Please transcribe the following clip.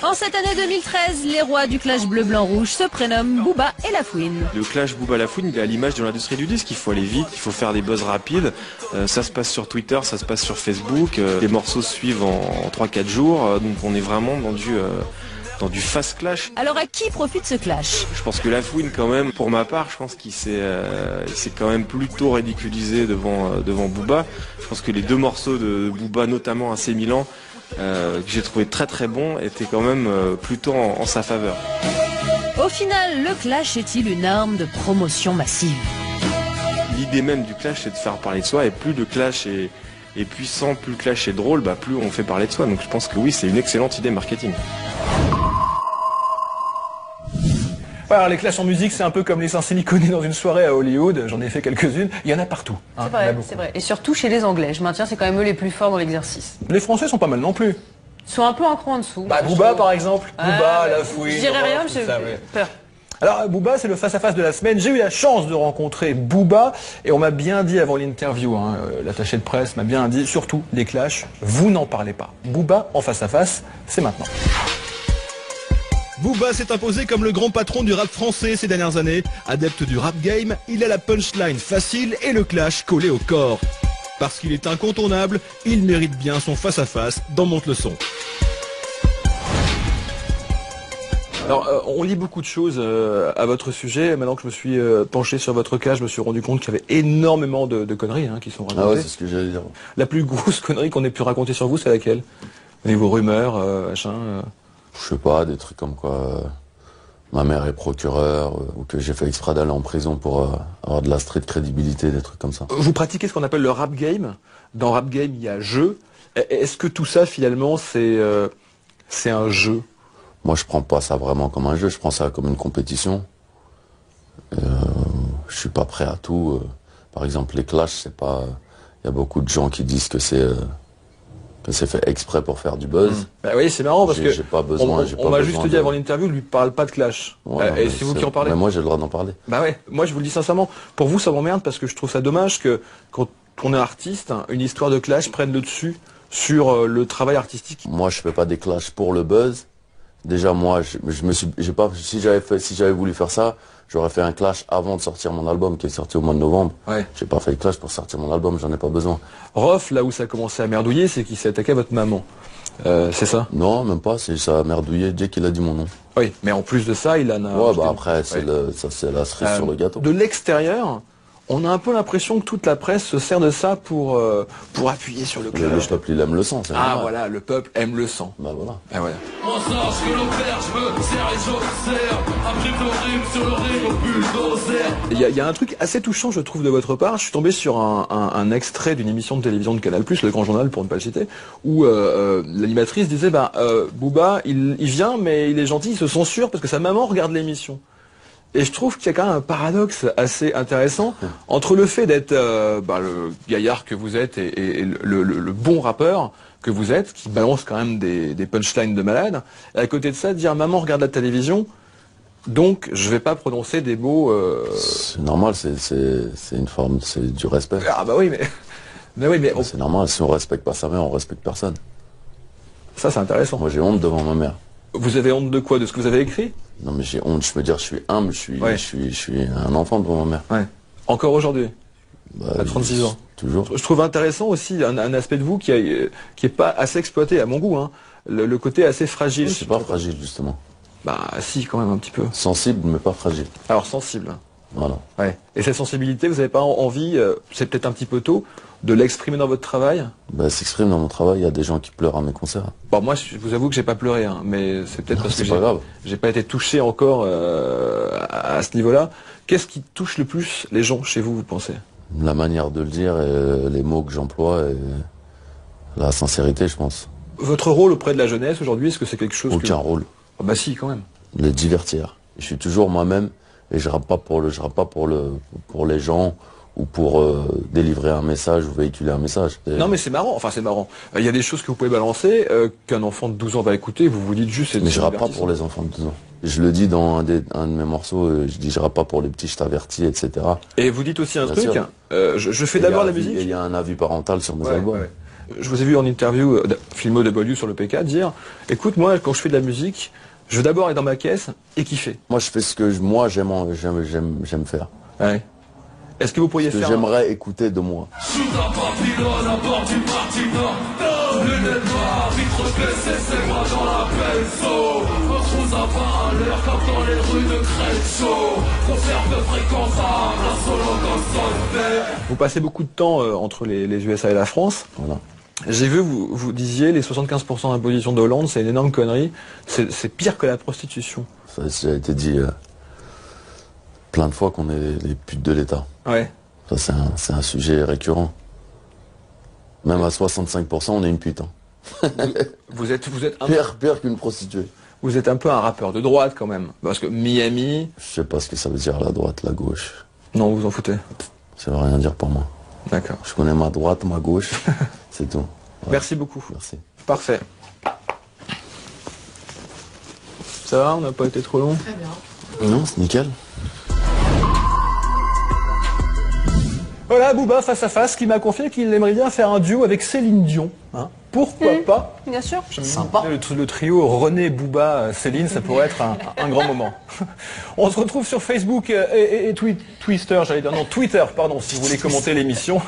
En cette année 2013, les rois du clash bleu-blanc-rouge se prénomment Booba et Lafouine. Le clash Booba-Lafouine, il est à l'image de l'industrie du disque. Il faut aller vite, il faut faire des buzz rapides. Ça se passe sur Twitter, ça se passe sur Facebook. Les morceaux se suivent en 3-4 jours. Donc on est vraiment dans du fast clash. Alors à qui profite ce clash? Je pense que Lafouine, quand même, pour ma part, je pense qu'il s'est quand même plutôt ridiculisé devant Booba. Je pense que les deux morceaux de Booba, notamment AC Milan, que j'ai trouvé très très bon, étaient quand même plutôt en sa faveur. Au final, le clash est-il une arme de promotion massive? L'idée même du clash, c'est de faire parler de soi, et plus le clash est puissant, plus le clash est drôle, plus on fait parler de soi. Donc je pense que oui, c'est une excellente idée marketing. Alors, les clashs en musique, c'est un peu comme les seins siliconés dans une soirée à Hollywood. J'en ai fait quelques-unes. Il y en a partout. C'est vrai, c'est vrai. Et surtout chez les Anglais. Je maintiens, c'est quand même eux les plus forts dans l'exercice. Les Français sont pas mal non plus. Ils sont un peu un cran en dessous. Booba, par exemple. Booba, Lafouine. Je dirais rien, j'ai peur. Alors, Booba, c'est le face-à-face de la semaine. J'ai eu la chance de rencontrer Booba et on m'a bien dit avant l'interview, l'attaché de presse m'a bien dit, surtout les clashs, vous n'en parlez pas. Booba en face-à-face, c'est maintenant. Booba s'est imposé comme le grand patron du rap français ces dernières années. Adepte du rap game, il a la punchline facile et le clash collé au corps. Parce qu'il est incontournable, il mérite bien son face-à-face dans Monte le son. Alors, on lit beaucoup de choses à votre sujet. Maintenant que je me suis penché sur votre cas, je me suis rendu compte qu'il y avait énormément de conneries qui sont racontées. Ah ouais, c'est ce que j'allais dire. La plus grosse connerie qu'on ait pu raconter sur vous, c'est laquelle? Au niveau rumeurs, machin Je sais pas, des trucs comme quoi ma mère est procureure, ou que j'ai fait exprès d'aller en prison pour avoir de la street crédibilité, des trucs comme ça. Vous pratiquez ce qu'on appelle le rap game. Dans rap game, il y a jeu. Est-ce que tout ça, finalement, c'est un jeu? Moi, je prends pas ça vraiment comme un jeu, je prends ça comme une compétition. Je suis pas prêt à tout. Par exemple, les clashs, c'est pas... Il y a beaucoup de gens qui disent que c'est fait exprès pour faire du buzz. Bah oui, c'est marrant parce que j'ai pas besoin, on m'a juste dit avant l'interview, lui parle pas de clash. Ouais, et c'est vous qui en parlez. Mais moi, j'ai le droit d'en parler. Bah ouais, moi je vous le dis sincèrement. Pour vous, ça m'emmerde parce que je trouve ça dommage que quand on est artiste, une histoire de clash prenne le dessus sur le travail artistique. Moi, je fais pas des clashs pour le buzz. Déjà, moi, si j'avais voulu faire ça, j'aurais fait un clash avant de sortir mon album qui est sorti au mois de novembre. Ouais. J'ai pas fait le clash pour sortir mon album, j'en ai pas besoin. Rof, là où ça a commencé à merdouiller, c'est qu'il s'est attaqué à votre maman. C'est ça? Non, même pas, ça a merdouillé dès qu'il a dit mon nom. Oui, mais en plus de ça, il en a... Ouais, après, c'est la cerise sur le gâteau. De l'extérieur, on a un peu l'impression que toute la presse se sert de ça pour appuyer sur le clash. Le peuple, il aime le sang, c'est Ah normal. voilà, le peuple aime le sang. Bah voilà. Ah voilà. Il y a un truc assez touchant, je trouve, de votre part. Je suis tombé sur un extrait d'une émission de télévision de Canal+, Le Grand Journal, pour ne pas le citer, où l'animatrice disait, Booba, il vient, mais il est gentil, il se censure parce que sa maman regarde l'émission. Et je trouve qu'il y a quand même un paradoxe assez intéressant entre le fait d'être le gaillard que vous êtes et le bon rappeur que vous êtes, qui balance quand même des punchlines de malade, et à côté de ça, de dire maman regarde la télévision, donc je vais pas prononcer des mots... C'est normal, c'est une forme, c'est du respect. Ah bah oui, mais C'est normal, si on respecte pas sa mère, on respecte personne. ça c'est intéressant. Moi j'ai honte devant ma mère. Vous avez honte de quoi? De ce que vous avez écrit? Non mais j'ai honte, je me dire je suis humble, je suis un enfant devant ma mère. Ouais. Encore aujourd'hui? À 36 ans. Toujours. Je trouve intéressant aussi un aspect de vous qui est pas assez exploité à mon goût, le côté assez fragile. Je suis pas fragile justement. Bah si, quand même un petit peu. Sensible mais pas fragile. Alors sensible. Voilà. Ouais. Et cette sensibilité, vous n'avez pas envie, c'est peut-être un petit peu tôt, de l'exprimer dans votre travail? Bah, s'exprime dans mon travail, il y a des gens qui pleurent à mes concerts. Bon, moi, je vous avoue que j'ai pas pleuré, mais c'est peut-être parce que c'est pas grave. j'ai pas été touché encore à ce niveau-là. Qu'est-ce qui touche le plus les gens chez vous, vous pensez? La manière de le dire, et les mots que j'emploie et la sincérité, je pense. Votre rôle auprès de la jeunesse aujourd'hui, est-ce que c'est quelque chose Aucun rôle. Ah bah si, quand même. Les divertir. Je suis toujours moi-même et je rappe pas pour les gens ou pour délivrer un message ou véhiculer un message. Non mais c'est marrant, enfin c'est marrant. Il y a des choses que vous pouvez balancer, qu'un enfant de 12 ans va écouter, vous vous dites juste... Mais je rappe pas pour les enfants de 12 ans. Je le dis dans un de mes morceaux, je dis je rappe pas pour les petits, je t'avertis, etc. Et vous dites aussi un Bien truc, sûr. je fais d'abord la musique... Il y a un avis parental sur mes albums. Ouais. Je vous ai vu en interview, Filmo W sur le PK, dire « Écoute, moi, quand je fais de la musique, je veux d'abord être dans ma caisse et kiffer. » Moi, je fais ce que j'aime faire. Ouais. Est-ce que vous pourriez Ce que faire j'aimerais écouter de moi. Vous passez beaucoup de temps entre les USA et la France. Voilà. J'ai vu, vous disiez, les 75% d'imposition de Hollande, c'est une énorme connerie. C'est pire que la prostitution. Ça a été dit plein de fois qu'on est les putes de l'État. Ouais. Ça, c'est un sujet récurrent. Même à 65%, on est une pute. Hein. Vous êtes Pire qu'une prostituée. Vous êtes un peu un rappeur de droite quand même. Parce que Miami... Je sais pas ce que ça veut dire la droite, la gauche. Non, vous en foutez. Ça veut rien dire pour moi. D'accord. Je connais ma droite, ma gauche, c'est tout. Ouais. Merci beaucoup. Merci. Parfait. Ça va, on n'a pas été trop long? Très bien. Non, c'est nickel. Voilà, Booba, face à face, qui m'a confié qu'il aimerait bien faire un duo avec Céline Dion. Hein. Pourquoi pas? Bien sûr. Sympa. Le trio René, Booba, Céline, ça pourrait être un grand moment. On se retrouve sur Facebook et Twitter, j'allais dire non, Twitter, pardon, si vous voulez commenter l'émission.